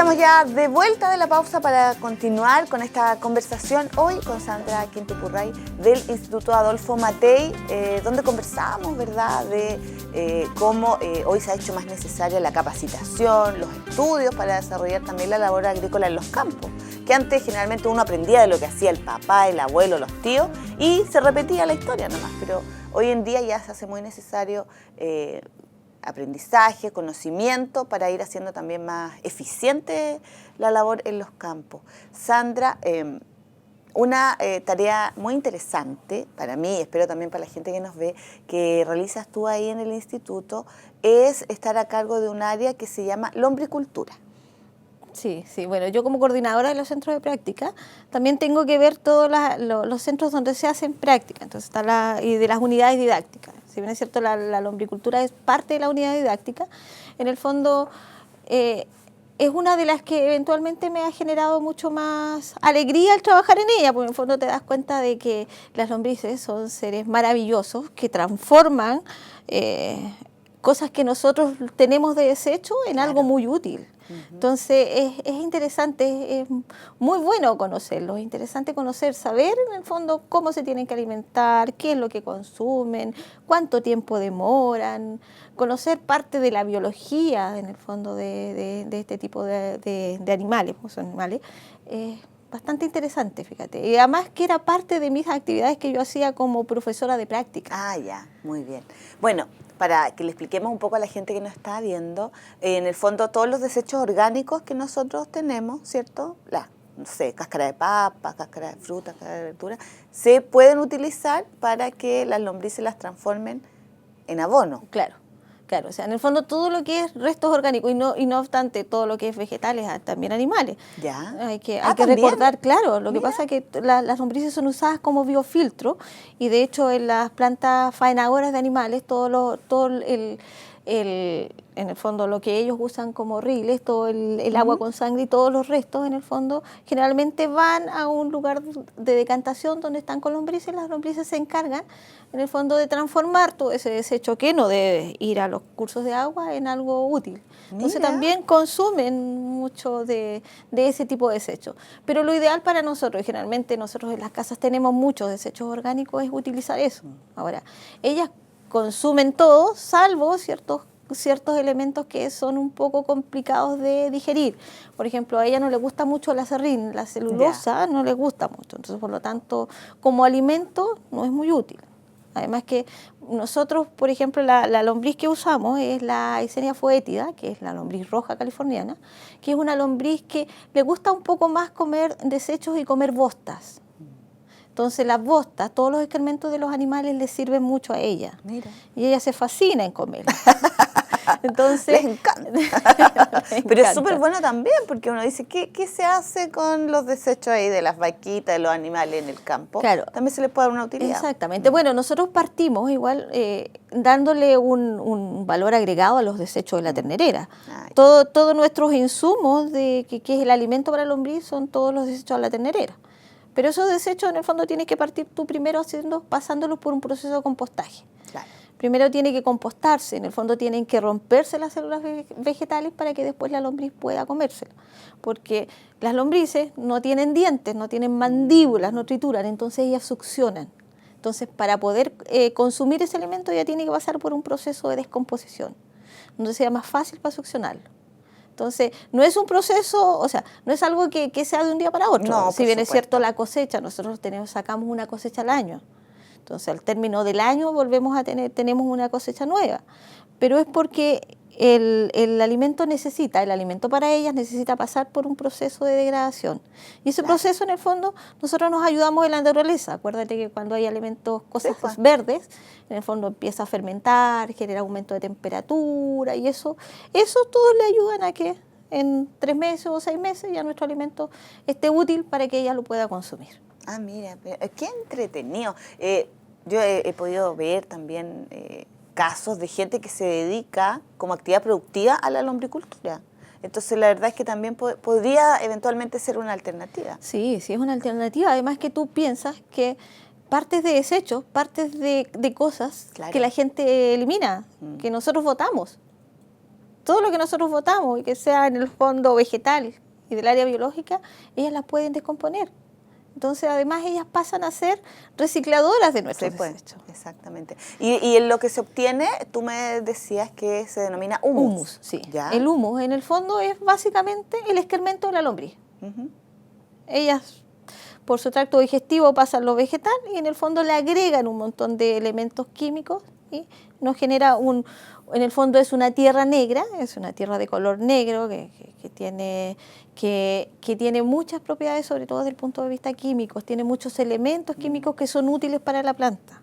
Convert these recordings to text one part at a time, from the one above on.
Estamos ya de vuelta de la pausa para continuar con esta conversación hoy con Sandra Quintupurray del Instituto Adolfo Matei, donde conversamos, ¿verdad?, de cómo hoy se ha hecho más necesaria la capacitación, los estudios para desarrollar también la labor agrícola en los campos, que antes generalmente uno aprendía de lo que hacía el papá, el abuelo, los tíos, y se repetía la historia nomás, pero hoy en día ya se hace muy necesario aprendizaje, conocimiento para ir haciendo también más eficiente la labor en los campos. Sandra, una tarea muy interesante para mí, espero también para la gente que nos ve, que realizas tú ahí en el instituto, es estar a cargo de un área que se llama lombricultura. Sí, bueno, yo como coordinadora de los centros de práctica también tengo que ver todos los centros donde se hacen práctica, entonces y de las unidades didácticas. Si bien es cierto, la lombricultura es parte de la unidad didáctica, en el fondo es una de las que eventualmente me ha generado mucho más alegría el trabajar en ella, porque en el fondo te das cuenta de que las lombrices son seres maravillosos que transforman cosas que nosotros tenemos de desecho en algo muy útil. Entonces es interesante, es muy bueno conocerlo, es interesante saber en el fondo cómo se tienen que alimentar, qué es lo que consumen, cuánto tiempo demoran, conocer parte de la biología en el fondo de este tipo de animales, pues son animales. Bastante interesante, fíjate. Y además que era parte de mis actividades que yo hacía como profesora de práctica. Ah, ya, muy bien. Bueno, para que le expliquemos un poco a la gente que nos está viendo, en el fondo todos los desechos orgánicos que nosotros tenemos, ¿cierto? No sé, cáscara de papa, cáscara de fruta, cáscara de verdura, se pueden utilizar para que las lombrices las transformen en abono. Claro, o sea, en el fondo todo lo que es restos orgánicos y no obstante todo lo que es vegetales, también animales. Ya. Hay que ¿también? recordar, claro, lo que pasa es que las lombrices son usadas como biofiltro y de hecho en las plantas faenadoras de animales en el fondo lo que ellos usan como riles, todo el agua con sangre y todos los restos en el fondo generalmente van a un lugar de decantación donde están con lombrices. Las lombrices se encargan en el fondo de transformar todo ese desecho que no debe ir a los cursos de agua en algo útil. Entonces también consumen mucho de ese tipo de desechos. Pero lo ideal para nosotros, y generalmente nosotros en las casas tenemos muchos desechos orgánicos, es utilizar eso. Ahora, ellas consumen todo, salvo ciertos elementos que son un poco complicados de digerir. Por ejemplo, a ella no le gusta mucho la aserrín, la celulosa no le gusta mucho. Entonces, por lo tanto, como alimento no es muy útil. Además que nosotros, por ejemplo, la lombriz que usamos es la Eisenia foetida, que es la lombriz roja californiana, que es una lombriz que le gusta un poco más comer desechos y comer bostas. Entonces las bostas, todos los excrementos de los animales le sirven mucho a ella. Mira. Y ella se fascina en comer. Les Entonces, encanta. Pero es súper bueno también, porque uno dice, ¿qué se hace con los desechos ahí de las vaquitas, de los animales en el campo? Claro. También se les puede dar una utilidad. Exactamente. Bueno, nosotros partimos igual dándole un valor agregado a los desechos de la ternerera. Todos nuestros insumos, que es el alimento para el lombriz, son todos los desechos de la ternerera. Pero esos desechos en el fondo tienes que partir tú primero pasándolos por un proceso de compostaje. Claro. Primero tiene que compostarse, en el fondo tienen que romperse las células vegetales para que después la lombriz pueda comérsela. Porque las lombrices no tienen dientes, no tienen mandíbulas, no trituran, entonces ellas succionan. Entonces para poder consumir ese alimento ella tiene que pasar por un proceso de descomposición, donde sea más fácil para succionarlo. Entonces, no es un proceso, o sea, no es algo que sea de un día para otro. No, si bien es cierto la cosecha, nosotros sacamos una cosecha al año. Entonces, al término del año tenemos una cosecha nueva. Pero es porque el alimento para ellas necesita pasar por un proceso de degradación. Y ese proceso, en el fondo, nosotros nos ayudamos de la naturaleza. Acuérdate que cuando hay cosas verdes, en el fondo empieza a fermentar, genera aumento de temperatura y eso todos le ayudan a que en 3 meses o 6 meses ya nuestro alimento esté útil para que ella lo pueda consumir. Ah, mira, qué entretenido. Yo he podido ver también casos de gente que se dedica como actividad productiva a la lombricultura. Entonces, la verdad es que también podría eventualmente ser una alternativa. Sí, es una alternativa. Además que tú piensas que partes de desechos, partes de cosas que la gente elimina, que nosotros votamos. todo lo que nosotros botamos y que sea en el fondo vegetal y del área biológica, ellas las pueden descomponer. Entonces, además, ellas pasan a ser recicladoras de nuestros desechos. Exactamente. Y en lo que se obtiene, tú me decías que se denomina humus. Humus, sí. ¿Ya? El humus, en el fondo, es básicamente el excremento de la lombriz. Ellas, por su tracto digestivo, pasan lo vegetal y en el fondo le agregan un montón de elementos químicos y nos genera en el fondo es una tierra negra, es una tierra de color negro que tiene muchas propiedades, sobre todo desde el punto de vista químico, tiene muchos elementos químicos que son útiles para la planta.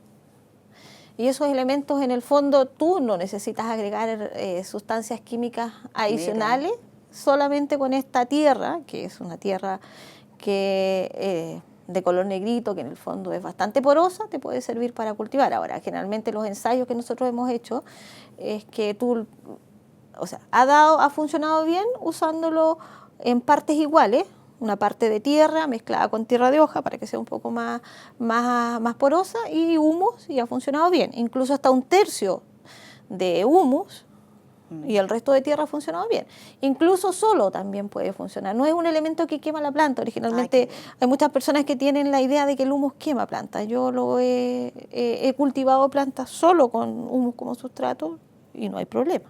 Y esos elementos, en el fondo, tú no necesitas agregar sustancias químicas adicionales, solamente con esta tierra, que es una tierra de color negrito, que en el fondo es bastante porosa, te puede servir para cultivar. Ahora, generalmente los ensayos que nosotros hemos hecho es que ha funcionado bien usándolo en partes iguales, una parte de tierra mezclada con tierra de hoja para que sea un poco más porosa y humus, y ha funcionado bien. Incluso hasta 1/3 de humus y el resto de tierra ha funcionado bien. Incluso solo también puede funcionar. No es un elemento que quema la planta. Originalmente hay muchas personas que tienen la idea de que el humus quema plantas. Yo he cultivado plantas solo con humus como sustrato y no hay problema.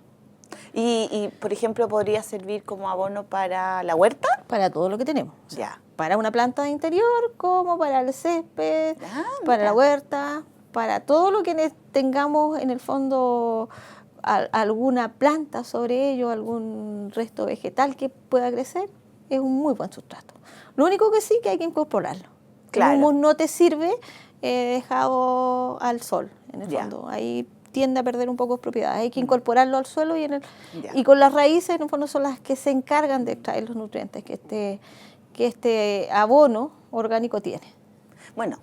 Y, por ejemplo, ¿podría servir como abono para la huerta? Para todo lo que tenemos. Ya. Para una planta de interior, como para el césped, para la huerta, para todo lo que tengamos en el fondo alguna planta sobre ello, algún resto vegetal que pueda crecer, es un muy buen sustrato. Lo único que sí que hay que incorporarlo. Claro. El humus no te sirve dejado al sol, en el fondo. Ahí tiende a perder un poco de propiedades. Hay que incorporarlo al suelo y con las raíces, en el fondo, son las que se encargan de extraer los nutrientes que este abono orgánico tiene. Bueno,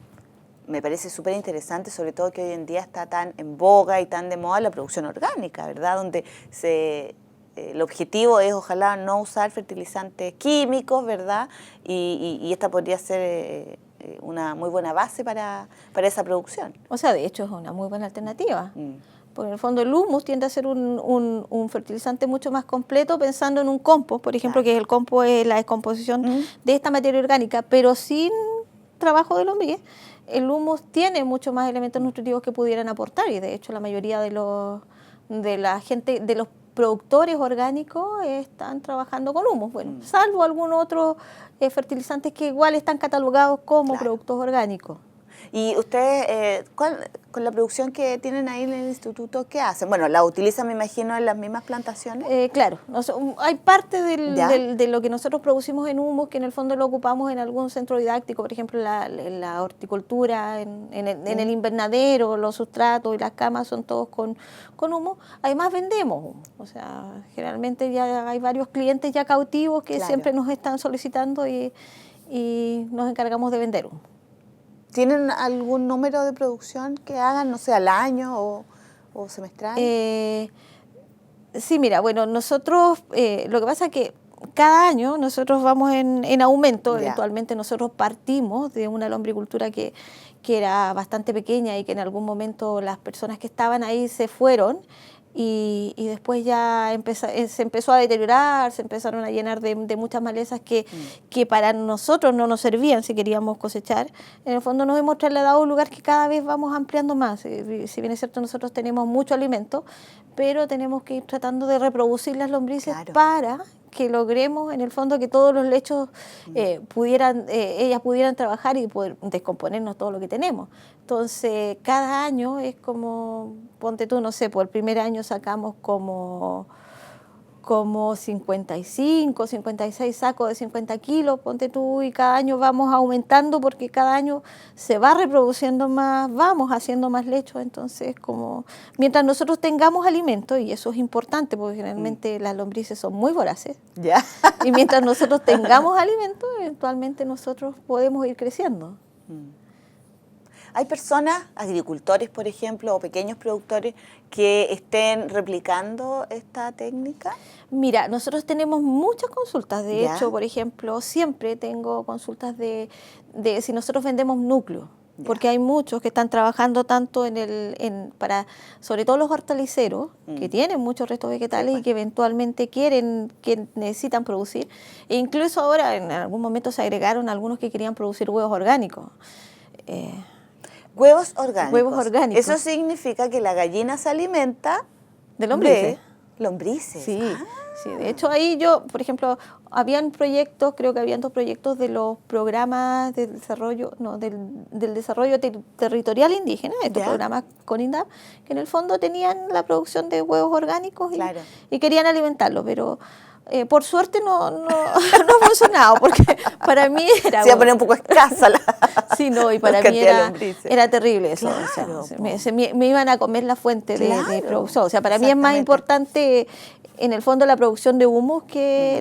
me parece súper interesante, sobre todo que hoy en día está tan en boga y tan de moda la producción orgánica, ¿verdad? Donde el objetivo es, ojalá, no usar fertilizantes químicos, ¿verdad? Y esta podría ser una muy buena base para esa producción. O sea, de hecho, es una muy buena alternativa. Porque en el fondo el humus tiende a ser un fertilizante mucho más completo, pensando en un compost, por ejemplo, que el compost es la descomposición de esta materia orgánica, pero sin trabajo de lombriz. El humus tiene mucho más elementos nutritivos que pudieran aportar, y de hecho la mayoría de los productores orgánicos están trabajando con humus, salvo algunos otros fertilizantes que igual están catalogados como productos orgánicos. ¿Y ustedes, con la producción que tienen ahí en el instituto, qué hacen? Bueno, ¿la utilizan, me imagino, en las mismas plantaciones? Claro, hay parte de lo que nosotros producimos en humus que en el fondo lo ocupamos en algún centro didáctico, por ejemplo, la horticultura, en el invernadero, los sustratos y las camas son todos con humus. Además vendemos humus, o sea, generalmente ya hay varios clientes ya cautivos que siempre nos están solicitando y nos encargamos de vender humus. ¿Tienen algún número de producción que hagan, no sé, al año o semestral? Sí, mira, bueno, nosotros, lo que pasa es que cada año nosotros vamos en aumento. Eventualmente nosotros partimos de una lombricultura que era bastante pequeña y que en algún momento las personas que estaban ahí se fueron. Y después ya se empezó a deteriorar, se empezaron a llenar de muchas malezas que para nosotros no nos servían si queríamos cosechar. En el fondo nos hemos trasladado a un lugar que cada vez vamos ampliando más. Si bien es cierto, nosotros tenemos mucho alimento, pero tenemos que ir tratando de reproducir las lombrices para que logremos, en el fondo, que todos los lechos ellas pudieran trabajar y poder descomponernos todo lo que tenemos. Entonces, cada año es como, ponte tú, no sé, por el primer año sacamos como 55, 56 sacos de 50 kilos, ponte tú, y cada año vamos aumentando porque cada año se va reproduciendo más, vamos haciendo más lechos. Entonces, como mientras nosotros tengamos alimento, y eso es importante porque generalmente las lombrices son muy voraces, y mientras nosotros tengamos alimento, eventualmente nosotros podemos ir creciendo. ¿Hay personas, agricultores, por ejemplo, o pequeños productores que estén replicando esta técnica? Mira, nosotros tenemos muchas consultas. De hecho, por ejemplo, siempre tengo consultas de si nosotros vendemos núcleo. porque hay muchos que están trabajando tanto para, sobre todo los hortaliceros, que tienen muchos restos vegetales y que eventualmente que necesitan producir. E incluso ahora en algún momento se agregaron algunos que querían producir huevos orgánicos. Huevos orgánicos. Huevos orgánicos. Eso significa que la gallina se alimenta de lombrices. Lombrices. Sí, sí. De hecho ahí yo, por ejemplo, habían proyectos, creo que habían 2 proyectos de los programas de desarrollo, del desarrollo territorial indígena, estos programas con INDAP, que en el fondo tenían la producción de huevos orgánicos y querían alimentarlos, pero por suerte no ha funcionado, porque para mí era... Se iba a poner un poco escasa la sí, no, y para mí era terrible eso. Claro, o sea, me iban a comer la fuente de producción. O sea, para mí es más importante, en el fondo, la producción de humus que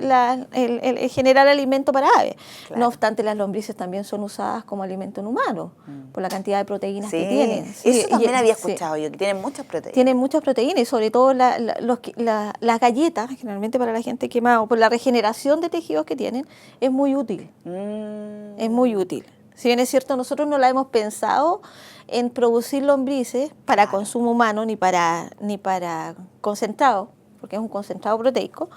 el generar alimento para aves. Claro. No obstante, las lombrices también son usadas como alimento en humano, por la cantidad de proteínas que tienen. Eso también había escuchado yo, que tienen muchas proteínas. Tienen muchas proteínas, y sobre todo las galletas, generalmente para la gente quemada, por la regeneración de tejidos que tienen, es muy útil. Es muy útil. Si bien es cierto, nosotros no la hemos pensado en producir lombrices para consumo humano ni para concentrado, porque es un concentrado proteico.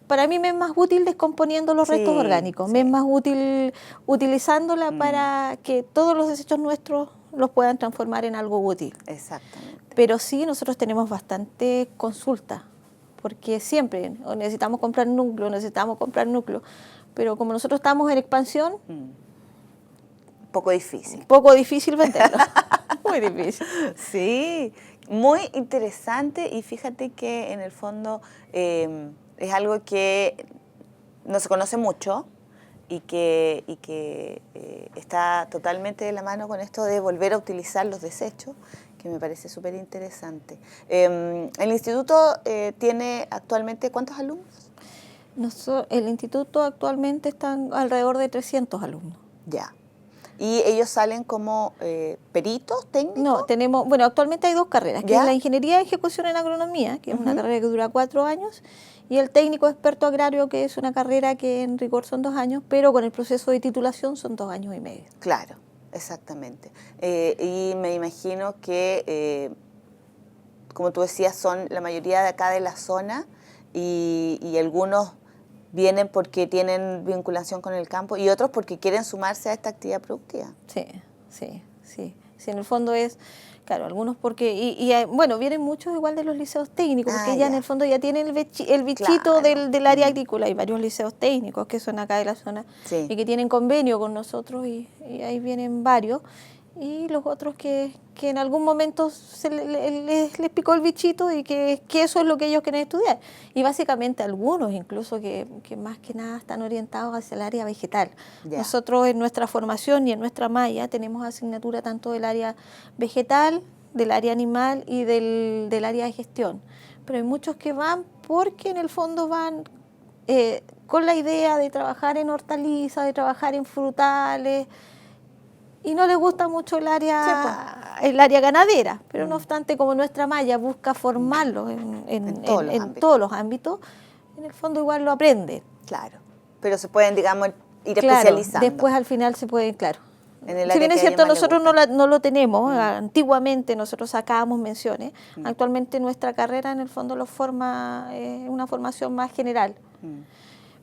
Para mí me es más útil descomponiendo los restos orgánicos, me es más útil utilizándola para que todos los desechos nuestros los puedan transformar en algo útil. Exactamente. Pero sí, nosotros tenemos bastante consulta, porque siempre necesitamos comprar núcleo, pero como nosotros estamos en expansión... Poco difícil. Poco difícil venderlo. Muy difícil. Sí, muy interesante, y fíjate que en el fondo es algo que no se conoce mucho y que está totalmente de la mano con esto de volver a utilizar los desechos, que me parece súper interesante. ¿El instituto tiene actualmente cuántos alumnos? El instituto actualmente están alrededor de 300 alumnos. Ya. ¿Y ellos salen como peritos técnicos? No, actualmente hay 2 carreras, que es la ingeniería de ejecución en agronomía, que es una carrera que dura 4 años, y el técnico experto agrario, que es una carrera que en rigor son 2 años, pero con el proceso de titulación son 2 años y medio. Claro, exactamente. Y me imagino que, como tú decías, son la mayoría de acá de la zona, y algunos vienen porque tienen vinculación con el campo y otros porque quieren sumarse a esta actividad productiva. Sí, en el fondo es, claro, algunos porque, vienen muchos igual de los liceos técnicos, porque ya en el fondo ya tienen el bichito del área agrícola. Hay varios liceos técnicos que son acá de la zona y que tienen convenio con nosotros, y ahí vienen varios. Y los otros que en algún momento les picó el bichito y que eso es lo que ellos quieren estudiar. Y básicamente algunos incluso que más que nada están orientados hacia el área vegetal. Nosotros en nuestra formación y en nuestra malla tenemos asignatura tanto del área vegetal, del área animal y del área de gestión. Pero hay muchos que van porque en el fondo van con la idea de trabajar en hortalizas, de trabajar en frutales, y no les gusta mucho el área ganadera, pero no obstante, como nuestra malla busca formarlos en todos los ámbitos, en el fondo igual lo aprenden. Claro, pero se pueden, digamos, ir especializando. Después al final se pueden, claro. En si bien es cierto, nosotros no lo tenemos, antiguamente nosotros sacábamos menciones, actualmente nuestra carrera en el fondo lo forma una formación más general,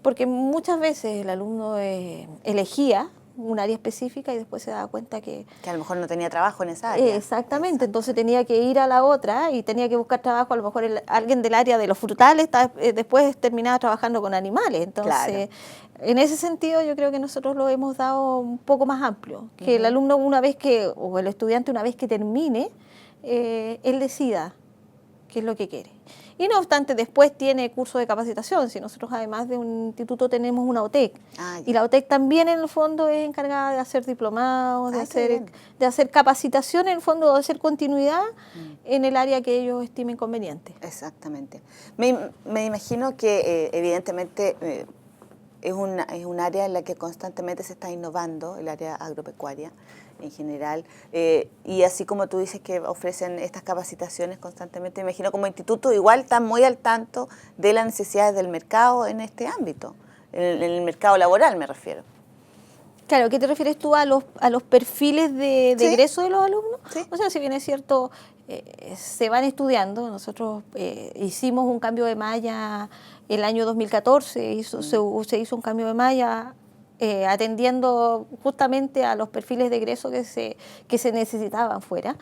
porque muchas veces el alumno elegía un área específica y después se daba cuenta que a lo mejor no tenía trabajo en esa área. Exactamente, entonces tenía que ir a la otra y tenía que buscar trabajo, a lo mejor alguien del área de los frutales después terminaba trabajando con animales. Entonces, en ese sentido yo creo que nosotros lo hemos dado un poco más amplio, que el alumno o el estudiante una vez que termine, él decida qué es lo que quiere. Y no obstante, después tiene curso de capacitación. Si nosotros además de un instituto tenemos una OTEC, y la OTEC también en el fondo es encargada de hacer diplomados, de hacer capacitación, en el fondo de hacer continuidad en el área que ellos estimen conveniente. Exactamente. Me imagino que evidentemente es un área en la que constantemente se está innovando, el área agropecuaria en general, y así como tú dices que ofrecen estas capacitaciones constantemente, me imagino como instituto igual están muy al tanto de las necesidades del mercado en este ámbito, en el mercado laboral me refiero. Claro, ¿qué te refieres tú a los perfiles de Sí. egreso de los alumnos? Sí. O sea, si bien es cierto, se van estudiando. Nosotros hicimos un cambio de malla el año 2014, se hizo un cambio de malla atendiendo justamente a los perfiles de egreso que se necesitaban fuera.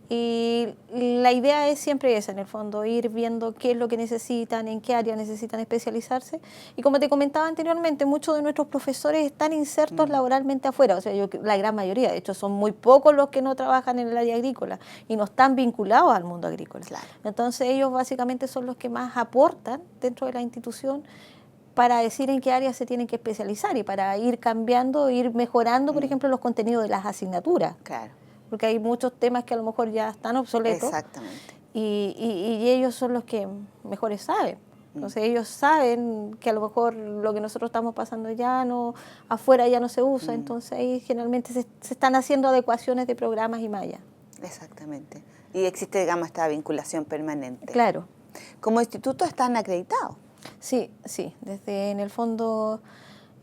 Y la idea es siempre esa, en el fondo, ir viendo qué es lo que necesitan, en qué área necesitan especializarse. Y como te comentaba anteriormente, muchos de nuestros profesores están insertos laboralmente afuera, o sea, la gran mayoría, de hecho, son muy pocos los que no trabajan en el área agrícola y no están vinculados al mundo agrícola. Claro. Entonces, ellos básicamente son los que más aportan dentro de la institución para decir en qué áreas se tienen que especializar y para ir cambiando, ir mejorando, por ejemplo, los contenidos de las asignaturas. Claro. Porque hay muchos temas que a lo mejor ya están obsoletos. Exactamente. Y ellos son los que mejores saben. Entonces ellos saben que a lo mejor lo que nosotros estamos pasando afuera ya no se usa, entonces ahí generalmente se están haciendo adecuaciones de programas y mallas. Exactamente. Y existe, digamos, esta vinculación permanente. Claro. Como instituto están acreditados. Sí, desde en el fondo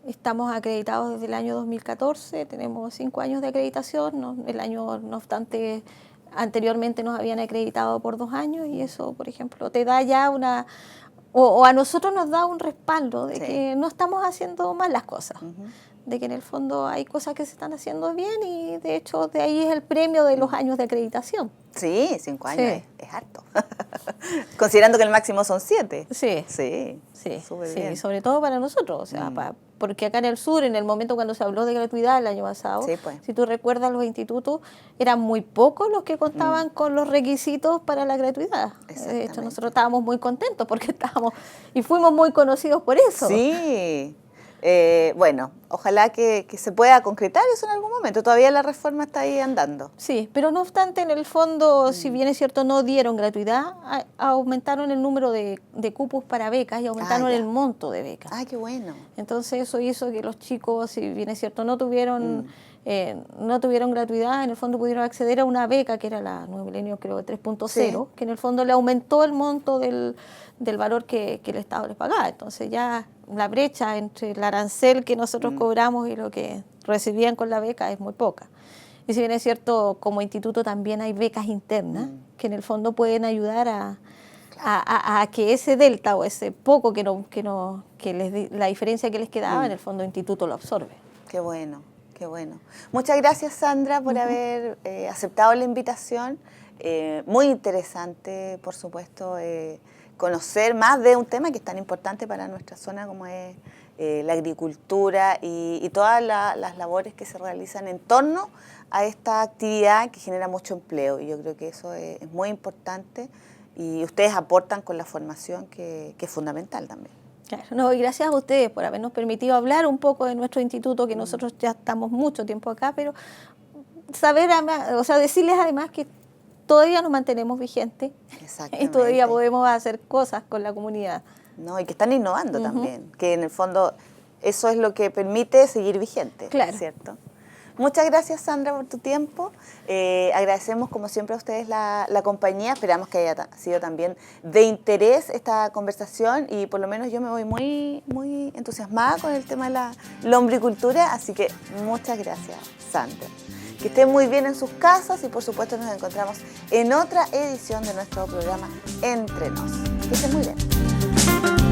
estamos acreditados desde el año 2014, tenemos 5 años de acreditación, no obstante, anteriormente nos habían acreditado por 2 años y eso, por ejemplo, te da ya o a nosotros nos da un respaldo de que no estamos haciendo mal las cosas, de que en el fondo hay cosas que se están haciendo bien y de hecho de ahí es el premio de los años de acreditación. Sí, 5 años es harto. Considerando que el máximo son 7. Sí, súper bien. sobre todo para nosotros, o sea, porque acá en el sur, en el momento cuando se habló de gratuidad el año pasado, si tú recuerdas, los institutos eran muy pocos los que contaban con los requisitos para la gratuidad. De hecho, nosotros estábamos muy contentos porque y fuimos muy conocidos por eso. Sí. Bueno, ojalá que se pueda concretar eso en algún momento. Todavía la reforma está ahí andando. Sí, pero no obstante, en el fondo, si bien es cierto, no dieron gratuidad, aumentaron el número de cupos para becas y aumentaron el monto de becas. ¡Ay, qué bueno! Entonces eso hizo que los chicos, si bien es cierto, no tuvieron gratuidad, en el fondo pudieron acceder a una beca que era la Nuevo Milenio, creo, 3.0, que en el fondo le aumentó el monto del valor que el Estado les pagaba. Entonces ya la brecha entre el arancel que nosotros cobramos y lo que recibían con la beca es muy poca. Y si bien es cierto, como instituto también hay becas internas que en el fondo pueden ayudar a que ese delta o ese poco la diferencia que les quedaba, en el fondo el instituto lo absorbe. Qué bueno. Qué bueno. Muchas gracias, Sandra, por haber aceptado la invitación. Muy interesante, por supuesto, conocer más de un tema que es tan importante para nuestra zona como es la agricultura y todas las labores que se realizan en torno a esta actividad que genera mucho empleo. Y yo creo que eso es muy importante y ustedes aportan con la formación que es fundamental también. Claro, y gracias a ustedes por habernos permitido hablar un poco de nuestro instituto, que nosotros ya estamos mucho tiempo acá, pero decirles además que todavía nos mantenemos vigentes y todavía podemos hacer cosas con la comunidad. No, y que están innovando también, que en el fondo eso es lo que permite seguir vigente, claro. ¿Cierto? Muchas gracias, Sandra, por tu tiempo. Agradecemos, como siempre, a ustedes la compañía. Esperamos que haya sido también de interés esta conversación y por lo menos yo me voy muy, muy entusiasmada con el tema de la lombricultura. Así que muchas gracias, Sandra. Que estén muy bien en sus casas y, por supuesto, nos encontramos en otra edición de nuestro programa Entre Nos. Que estén muy bien.